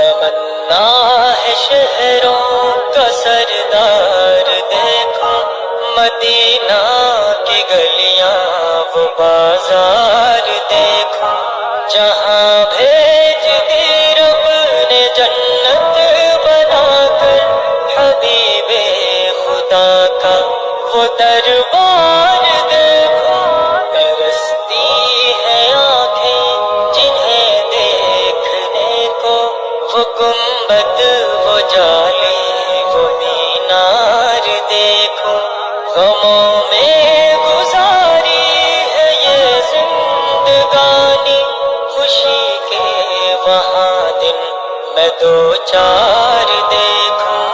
تمنا ہے شہروں کا سردار دیکھو، مدینہ کی گلیاں وہ بازار دیکھو، جہاں بھیج دی رب نے جنت بنا کر، حبیب خدا کا وہ دربار دیکھو، ترستی ہے آنکھیں جنہیں دیکھنے کو، وہ گنبد وہ جالی وہ مینار دیکھو، غموں میں گزاری ہے یہ زندگانی، خوشی کے وہاں دن میں دو چار دیکھوں۔